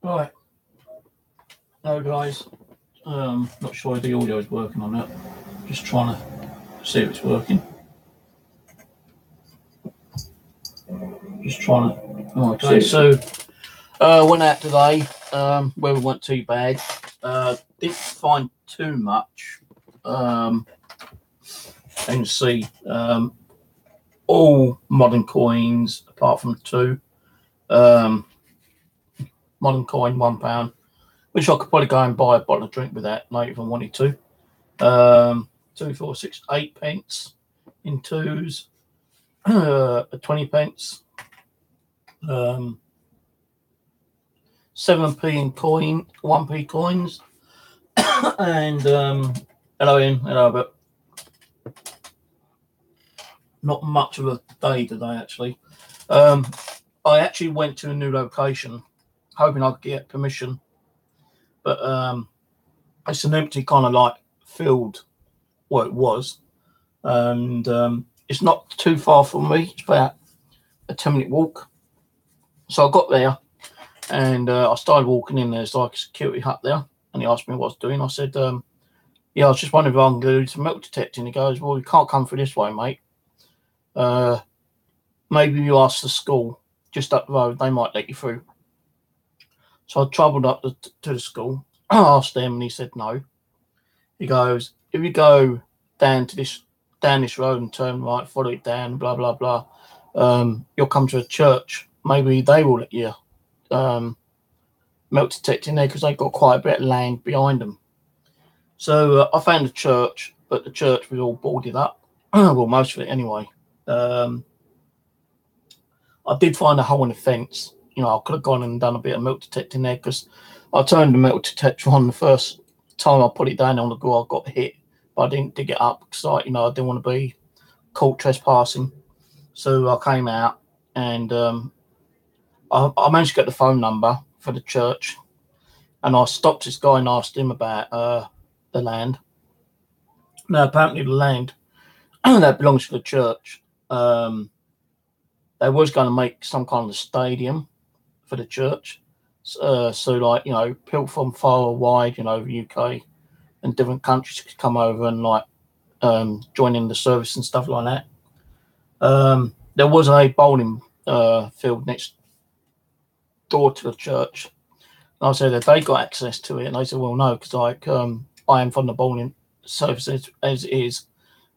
Right. Hello guys. Not sure if the audio is working on that. Just trying to see if it's working. Just trying to. Okay, so went out today. Weather wasn't too bad. Didn't find too much. And you see, all modern coins apart from two. Modern coin, £1. Which I could probably go and buy a bottle of drink with that later if I wanted to. 2, 4, 6, 8 pence in twos, 20 pence, 7p in coin, 1p coins, and hello Ian, hello, but not much of a day today actually. I actually went to a new location, hoping I could get permission, but it's an empty kind of like field. Well, it was, and it's not too far from me. It's about a 10-minute walk. So I got there, and I started walking in. There's like a security hut there, and he asked me what I was doing. I said, "Yeah, I was just wondering if I can do some metal detecting." He goes, "Well, you can't come through this way, mate. Maybe you ask the school just up the road; they might let you through." So I travelled up to the school. I asked them, and he said no. He goes, "If you go down this road and turn right, follow it down, blah blah blah, you'll come to a church. Maybe they will let you metal detect in there because they've got quite a bit of land behind them." So I found a church, but the church was all boarded up. Well, most of it anyway. I did find a hole in the fence. You know, I could have gone and done a bit of metal detecting there because I turned the metal detector on the first time I put it down on the ground. I got hit, but I didn't dig it up because I didn't want to be caught trespassing. So I came out and I managed to get the phone number for the church, and I stopped this guy and asked him about the land. Now, apparently, the land that belongs to the church, they was going to make some kind of stadium for the church. So like, people from far and wide, the UK and different countries could come over and like join in the service and stuff like that. There was a bowling field next door to the church. And I said that they got access to it, and they said, "Well, no, because I am from the bowling service as it is,"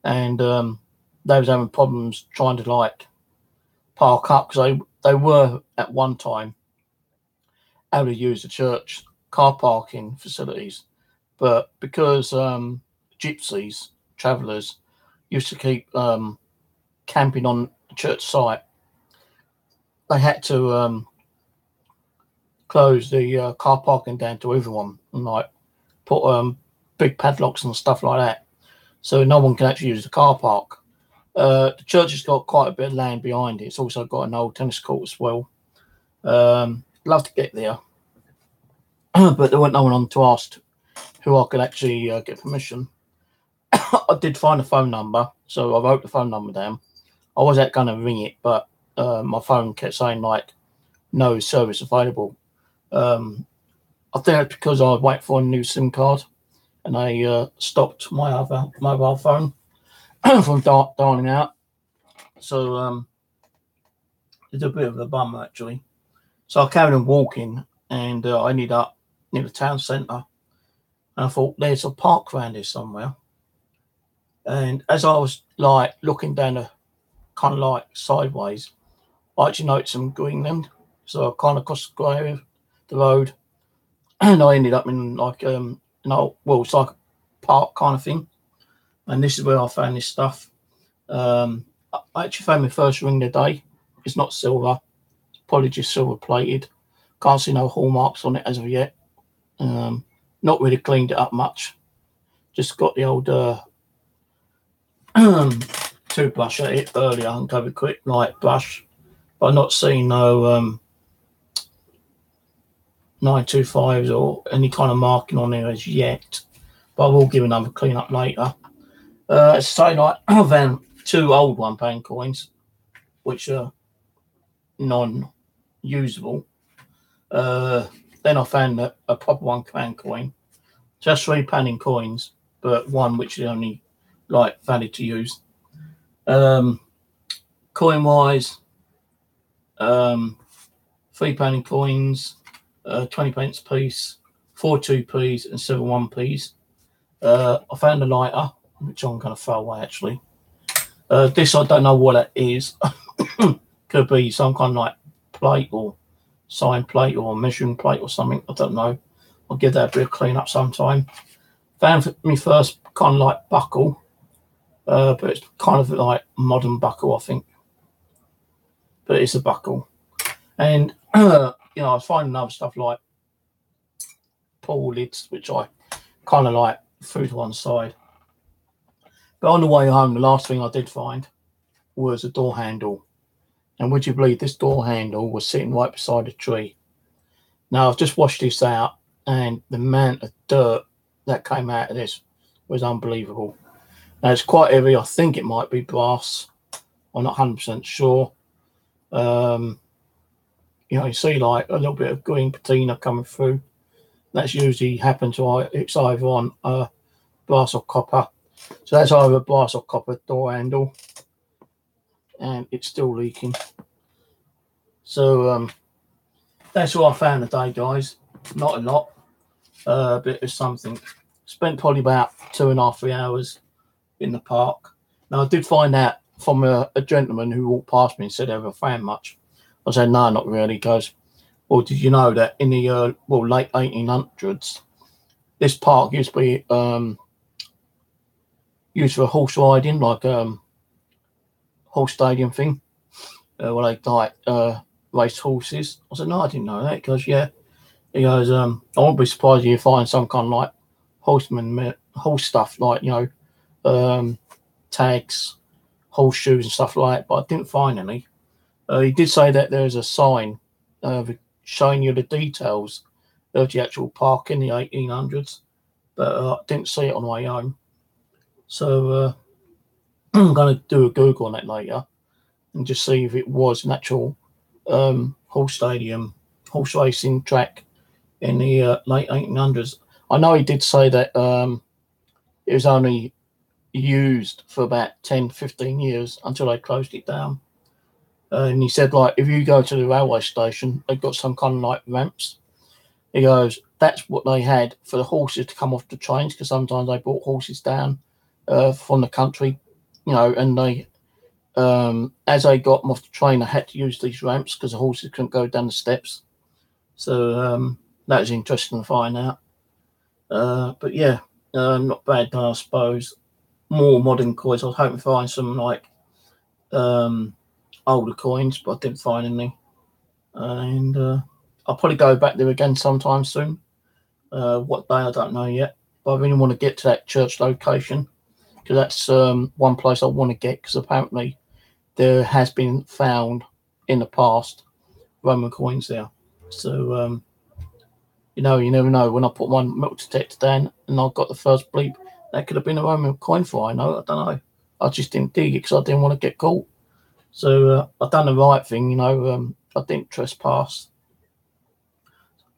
and they was having problems trying to like park up because they were at one time able to use the church car parking facilities, but because gypsies, travellers, used to keep camping on the church site, they had to close the car parking down to everyone and like put big padlocks and stuff like that, so no one can actually use the car park. The church has got quite a bit of land behind it. It's also got an old tennis court as well. Love to get there, but there wasn't no one on to ask who I could actually get permission. I did find a phone number, so I wrote the phone number down. I was going to ring it, but my phone kept saying like no service available. I think that's because I was waiting for a new SIM card, and they stopped my other mobile phone from dialing out. So it's a bit of a bummer actually. So I carried on walking, and I ended up near the town centre. And I thought, there's a park around here somewhere. And as I was like looking down the kind of like sideways, I actually noticed some greenland. So I kind of crossed the road, and I ended up in like it's like a park kind of thing. And this is where I found this stuff. I actually found my first ring of the day. It's not silver. It's probably just silver plated. Can't see no hallmarks on it as of yet. Not really cleaned it up much. Just got the old toothbrush at it earlier and go with quick light brush. But I've not seen no 925s or any kind of marking on there as yet. But I will give another clean up later. So like I found 2 old £1 coins, which are non-usable. then I found a proper £1 coin. Just £3 in coins, but one which is only like valid to use. Coin wise, £3 in coins, 20p a piece, 4 2p's and 7 1p's. I found a lighter, which I'm going to throw away actually. This I don't know what it is. Could be some kind of like plate or sign plate or measuring plate or something. I don't know. I'll give that a bit of clean up sometime. Found my first kind of like buckle, but it's kind of like modern buckle, I think. But it's a buckle, and you know, I was finding other stuff like pool lids, which I kind of like threw to one side. But on the way home, the last thing I did find was a door handle. And would you believe this door handle was sitting right beside a tree? Now, I've just washed this out, and the amount of dirt that came out of this was unbelievable. Now, it's quite heavy. I think it might be brass. I'm not 100% sure. You know, you see like a little bit of green patina coming through. That's usually happens to it's either on brass or copper. So that's either brass or copper door handle, and it's still leaking. So that's all I found today, guys. Not a lot, but it's something. Spent probably about 2.5 3 hours in the park. Now I did find out from a gentleman who walked past me and said, "Ever found much?" I said, "No, not really." He goes, "Well, did you know that in the late 1800s, this park used to be used for horse riding, like horse stadium thing, where they like race horses?" I said, "No, I didn't know that." He goes, "Yeah." He goes, "I won't be surprised if you find some kind of like horse stuff, like, you know, tags, horseshoes and stuff like that, but I didn't find any." He did say that there's a sign showing you the details of the actual park in the 1800s, but I didn't see it on the way home. So I'm going to do a Google on that later and just see if it was an actual horse stadium, horse racing track in the late 1800s. I know he did say that it was only used for about 10-15 years until they closed it down. And he said, like, if you go to the railway station, they've got some kind of like ramps. He goes, that's what they had for the horses to come off the trains, because sometimes they brought horses down from the country, you know, and they, as they got them off the train, they had to use these ramps because the horses couldn't go down the steps. So that was interesting to find out. But yeah, not bad, I suppose. More modern coins. I was hoping to find some like older coins, but I didn't find any. And I'll probably go back there again sometime soon. What day, I don't know yet. But I really want to get to that church location, because that's one place I want to get, because apparently there has been found in the past Roman coins there. So you know, you never know. When I put one metal detector down and I got the first bleep, that could have been a Roman coin for all I know. I don't know. I just didn't dig it because I didn't want to get caught. So I done the right thing, you know. I didn't trespass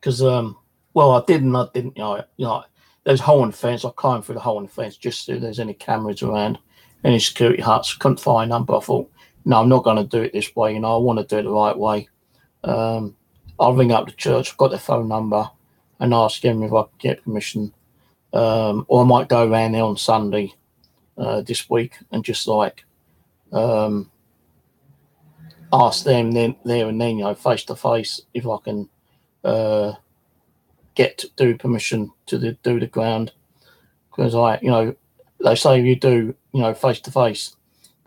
because, well, I didn't. You know, there's a hole in the fence. I climbed through the hole in the fence just to see if there's any cameras around, any security huts. Couldn't find them, but I thought, no, I'm not going to do it this way. You know, I want to do it the right way. I'll ring up the church. I've got their phone number and ask them if I can get permission. Or I might go around there on Sunday this week and just like ask them then, there and then, you know, face to face, if I can get to do permission to do the ground. Because you know, they say if you do, you know, face to face,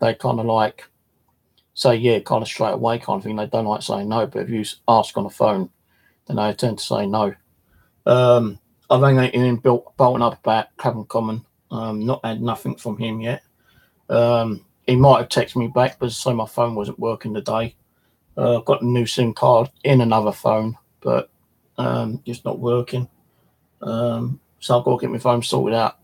they kind of like say yeah, kind of straight away kind of thing. They don't like saying no, but if you ask on the phone, then they tend to say no. I've only been bolting up about Clapham Common. Not had nothing from him yet. He might have texted me back, but so my phone wasn't working today. I've got a new SIM card in another phone, but it's not working. So I've got to get my phone sorted out.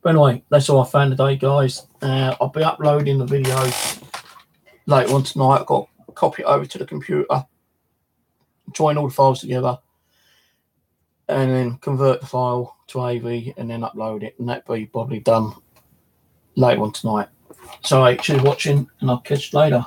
But anyway, that's all I found today, guys. I'll be uploading the video later on tonight. I've got to copy it over to the computer join all the files together, and then convert the file to AV and then upload it, and that'll be probably done later on tonight. So cheers for watching, and I'll catch you later.